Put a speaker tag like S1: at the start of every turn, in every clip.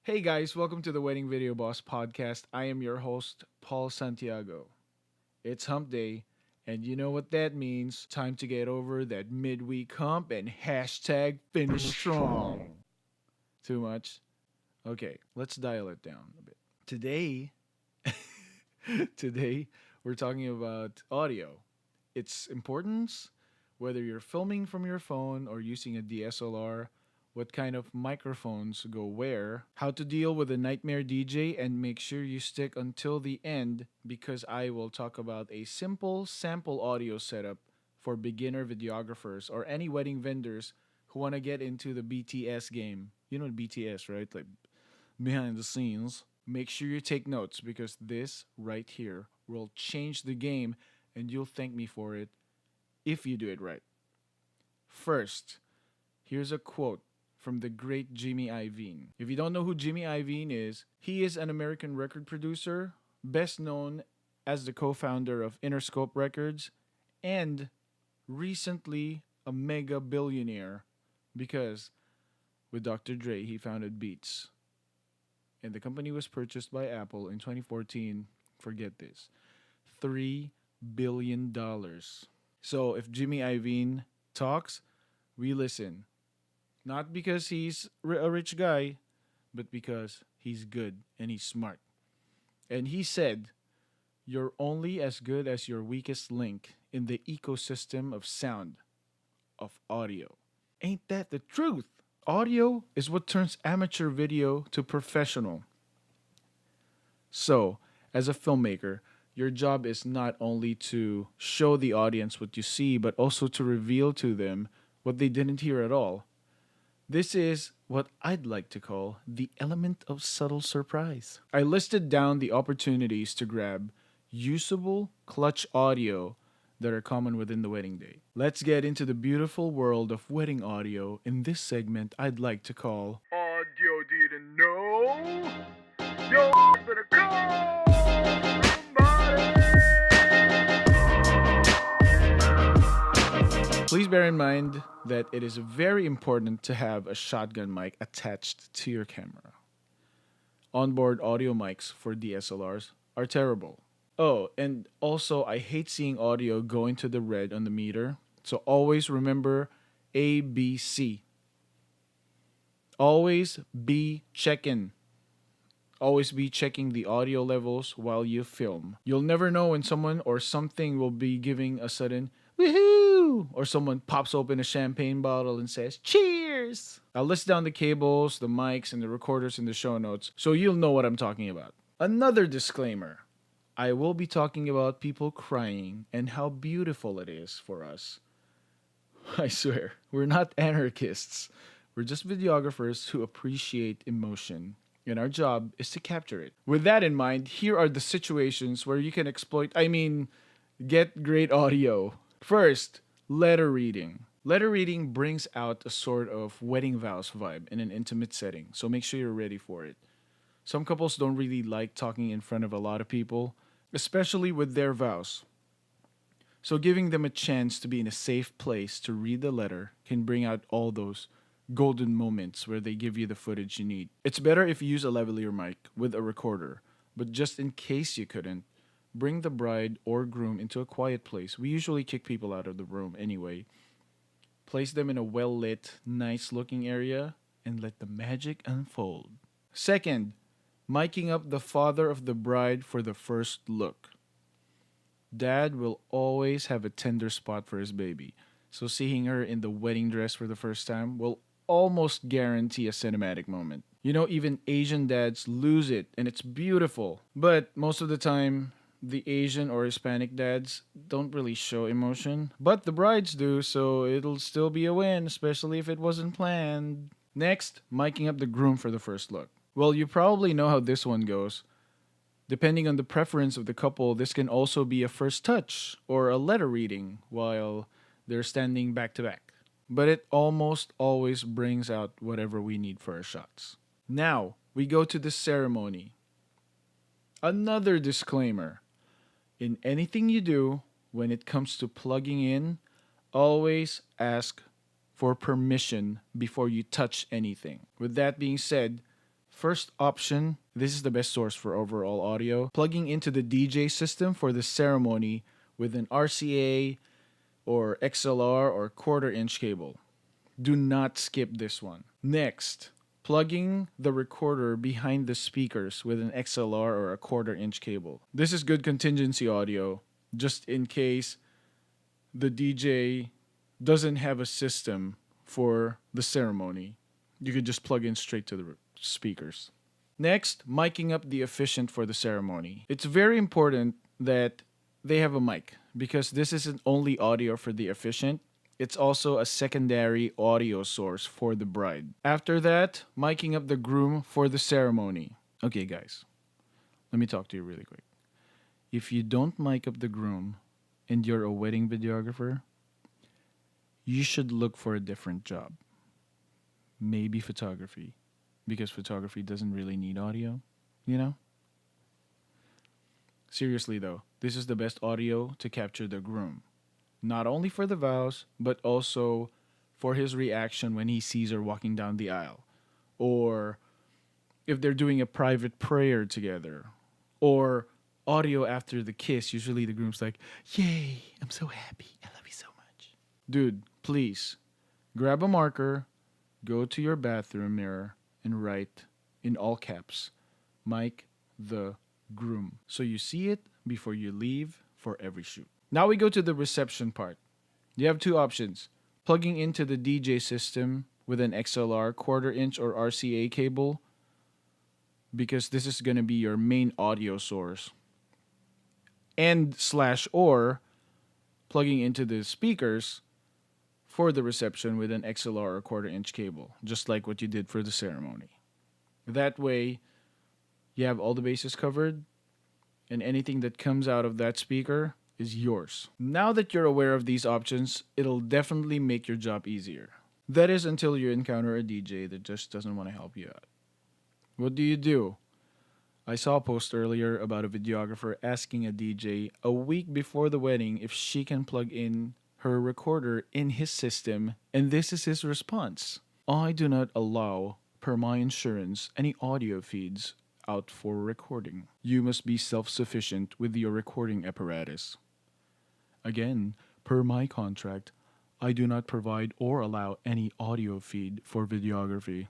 S1: Hey guys, welcome to the Wedding Video Boss podcast. I am your host, Paul Santiago. It's hump day, and you know what that means. Time to get over that midweek hump and hashtag finish strong. Too much? Okay, let's dial it down a bit. Today, today we're talking about audio, its importance, whether you're filming from your phone or using a DSLR, what kind of microphones go where, how to deal with a nightmare DJ, and make sure you stick until the end because I will talk about a simple sample audio setup for beginner videographers or any wedding vendors who want to get into the BTS game. You know BTS, right? Like behind the scenes. Make sure you take notes because this right here will change the game and you'll thank me for it if you do it right. First, here's a quote from the great Jimmy Iovine. If you don't know who Jimmy Iovine is, he is an American record producer, best known as the co founder of Interscope Records, and recently a mega billionaire because with Dr. Dre, he founded Beats. And the company was purchased by Apple in 2014. Forget this, $3 billion. So if Jimmy Iovine talks, we listen. Not because he's a rich guy, but because he's good and he's smart. And he said, "You're only as good as your weakest link in the ecosystem of sound, of audio." Ain't that the truth? Audio is what turns amateur video to professional. So, as a filmmaker, your job is not only to show the audience what you see, but also to reveal to them what they didn't hear at all. This is what I'd like to call the element of subtle surprise. I listed down the opportunities to grab usable clutch audio that are common within the wedding day. Let's get into the beautiful world of wedding audio in this segment I'd like to call Audio Didn't Know. Yo, better call somebody. Please bear in mind that it is very important to have a shotgun mic attached to your camera. Onboard audio mics for DSLRs are terrible. Oh, and also, I hate seeing audio go into the red on the meter. So always remember ABC. Always be checking. Always be checking the audio levels while you film. You'll never know when someone or something will be giving a sudden woohoo, or someone pops open a champagne bottle and says cheers. I'll list down the cables, the mics, and the recorders in the show notes so you'll know what I'm talking about. Another disclaimer. I will be talking about people crying and how beautiful it is for us. I swear, we're not anarchists. We're just videographers who appreciate emotion, and our job is to capture it. With that in mind, here are the situations where you can get great audio. First, letter reading. Letter reading brings out a sort of wedding vows vibe in an intimate setting, so make sure you're ready for it. Some couples don't really like talking in front of a lot of people, especially with their vows. So giving them a chance to be in a safe place to read the letter can bring out all those golden moments where they give you the footage you need. It's better if you use a lavalier mic with a recorder, but just in case you couldn't, bring the bride or groom into a quiet place. We usually kick people out of the room anyway. Place them in a well-lit, nice-looking area and let the magic unfold. Second, miking up the father of the bride for the first look. Dad will always have a tender spot for his baby, so seeing her in the wedding dress for the first time will almost guarantee a cinematic moment. You know, even Asian dads lose it, and it's beautiful. But most of the time, the Asian or Hispanic dads don't really show emotion. But the brides do, so it'll still be a win, especially if it wasn't planned. Next, miking up the groom for the first look. Well, you probably know how this one goes. Depending on the preference of the couple, this can also be a first touch or a letter reading while they're standing back to back. But it almost always brings out whatever we need for our shots. Now, we go to the ceremony. Another disclaimer. In anything you do, when it comes to plugging in, always ask for permission before you touch anything. With that being said, First option, this is the best source for overall audio. Plugging into the DJ system for the ceremony with an RCA or XLR or quarter-inch cable. Do not skip this one. Next, plugging the recorder behind the speakers with an XLR or a quarter-inch cable. This is good contingency audio, just in case the DJ doesn't have a system for the ceremony. You could just plug in straight to the speakers. Next, miking up the officiant for the ceremony. It's very important that they have a mic because this isn't only audio for the officiant, it's also a secondary audio source for the bride. After that, miking up the groom for the ceremony. Okay, guys, let me talk to you really quick. If you don't mic up the groom and you're a wedding videographer, you should look for a different job. Maybe photography, because photography doesn't really need audio, you know? Seriously though, this is the best audio to capture the groom. Not only for the vows, but also for his reaction when he sees her walking down the aisle. Or if they're doing a private prayer together. Or audio after the kiss. Usually the groom's like, "Yay, I'm so happy. I love you so much." Dude, please, grab a marker, go to your bathroom mirror, and write in all caps, "Mike the Groom." So you see it before you leave for every shoot. Now we go to the reception part. You have two options. Plugging into the DJ system with an XLR quarter-inch or RCA cable, because this is going to be your main audio source. And/or plugging into the speakers for the reception with an XLR or quarter-inch cable, just like what you did for the ceremony. That way, you have all the bases covered, and anything that comes out of that speaker is yours. Now that you're aware of these options, it'll definitely make your job easier. That is until you encounter a DJ that just doesn't want to help you out. What do? I saw a post earlier about a videographer asking a DJ a week before the wedding if she can plug in her recorder in his system, and this is his response: "I do not allow, per my insurance, any audio feeds out for recording. You must be self-sufficient with your recording apparatus. Again, per my contract, I do not provide or allow any audio feed for videography."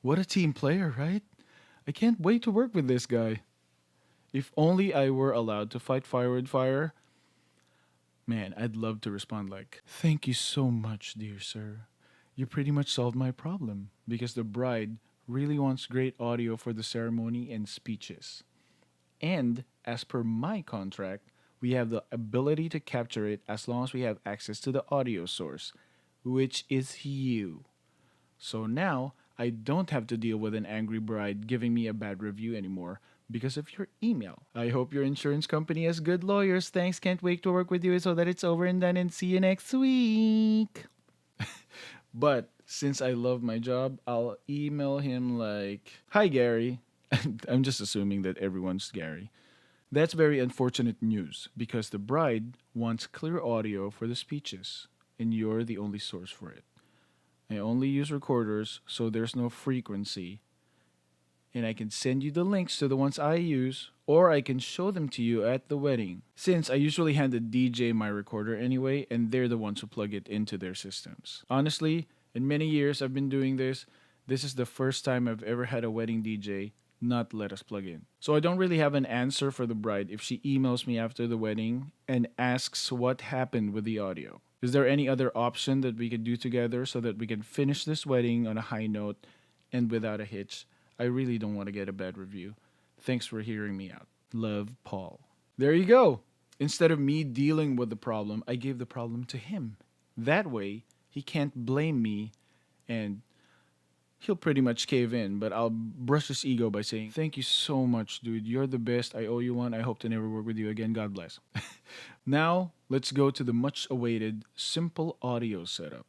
S1: What a team player, right? I can't wait to work with this guy. If only I were allowed to fight fire with fire. Man, I'd love to respond like, "Thank you so much, dear sir. You pretty much solved my problem," because the bride really wants great audio for the ceremony and speeches. And as per my contract, we have the ability to capture it as long as we have access to the audio source, which is you. So now, I don't have to deal with an angry bride giving me a bad review anymore because of your email. I hope your insurance company has good lawyers. Thanks, can't wait to work with you so that it's over and done, and see you next week. But since I love my job, I'll email him like, "Hi, Gary." I'm just assuming that everyone's Gary. "That's very unfortunate news because the bride wants clear audio for the speeches, and you're the only source for it. I only use recorders, so there's no frequency. And I can send you the links to the ones I use, or I can show them to you at the wedding, since I usually hand the DJ my recorder anyway, and they're the ones who plug it into their systems." Honestly, in many years I've been doing this is the first time I've ever had a wedding DJ not let us plug in. So I don't really have an answer for the bride if she emails me after the wedding and asks what happened with the audio. Is there any other option that we could do together so that we can finish this wedding on a high note and without a hitch? I really don't want to get a bad review. Thanks for hearing me out. Love, Paul. There you go. Instead of me dealing with the problem, I gave the problem to him. That way, he can't blame me, and he'll pretty much cave in, but I'll brush his ego by saying, "Thank you so much, dude. You're the best. I owe you one. I hope to never work with you again. God bless." Now, let's go to the much-awaited simple audio setup.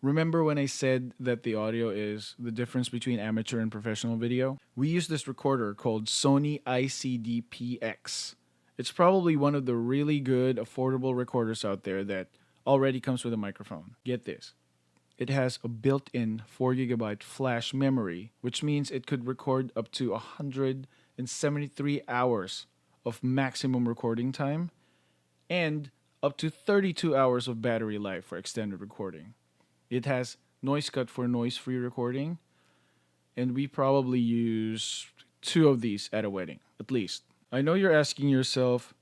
S1: Remember when I said that the audio is the difference between amateur and professional video? We use this recorder called Sony ICD-PX. It's probably one of the really good, affordable recorders out there that already comes with a microphone. Get this. It has a built-in 4 GB flash memory, which means it could record up to 173 hours of maximum recording time and up to 32 hours of battery life for extended recording. It has noise cut for noise-free recording, and we probably use two of these at a wedding, at least. I know you're asking yourself,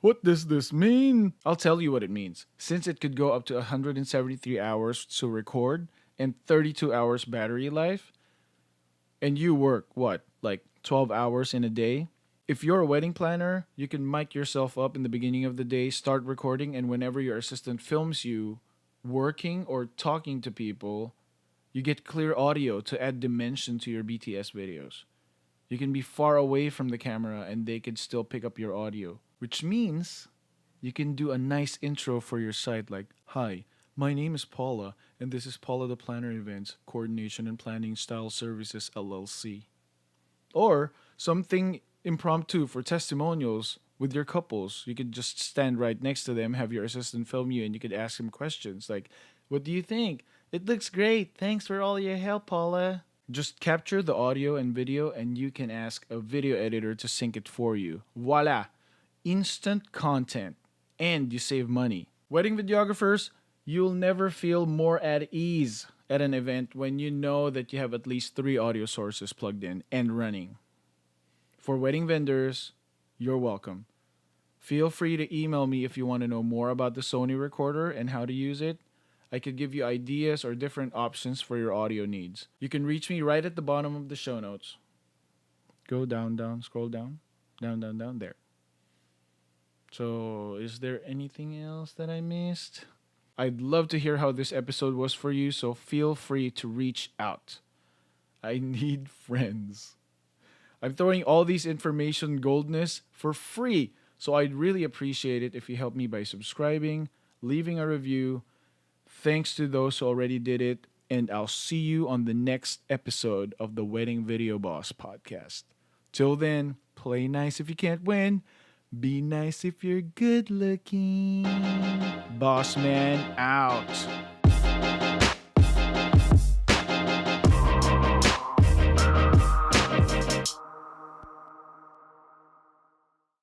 S1: what does this mean? I'll tell you what it means. Since it could go up to 173 hours to record and 32 hours battery life, and you work, like 12 hours in a day? If you're a wedding planner, you can mic yourself up in the beginning of the day, start recording, and whenever your assistant films you working or talking to people, you get clear audio to add dimension to your BTS videos. You can be far away from the camera and they can still pick up your audio, which means you can do a nice intro for your site like, "Hi, my name is Paula, and this is Paula the Planner Events, Coordination and Planning Style Services LLC." Or something impromptu for testimonials with your couples. You could just stand right next to them, have your assistant film you, and you could ask them questions like, "What do you think? It looks great. Thanks for all your help, Paula." Just capture the audio and video, and you can ask a video editor to sync it for you. Voila! Instant content. And you save money. Wedding videographers, you'll never feel more at ease at an event when you know that you have at least 3 audio sources plugged in and running. For wedding vendors, you're welcome. Feel free to email me if you want to know more about the Sony recorder and how to use it. I could give you ideas or different options for your audio needs. You can reach me right at the bottom of the show notes. Go down, scroll down, down, there. So, is there anything else that I missed? I'd love to hear how this episode was for you, so feel free to reach out. I need friends. I'm throwing all these information goldness for free, so I'd really appreciate it if you help me by subscribing, leaving a review. Thanks to those who already did it, and I'll see you on the next episode of the Wedding Video Boss podcast. Till then, play nice if you can't win. Be nice if you're good looking. Boss man out.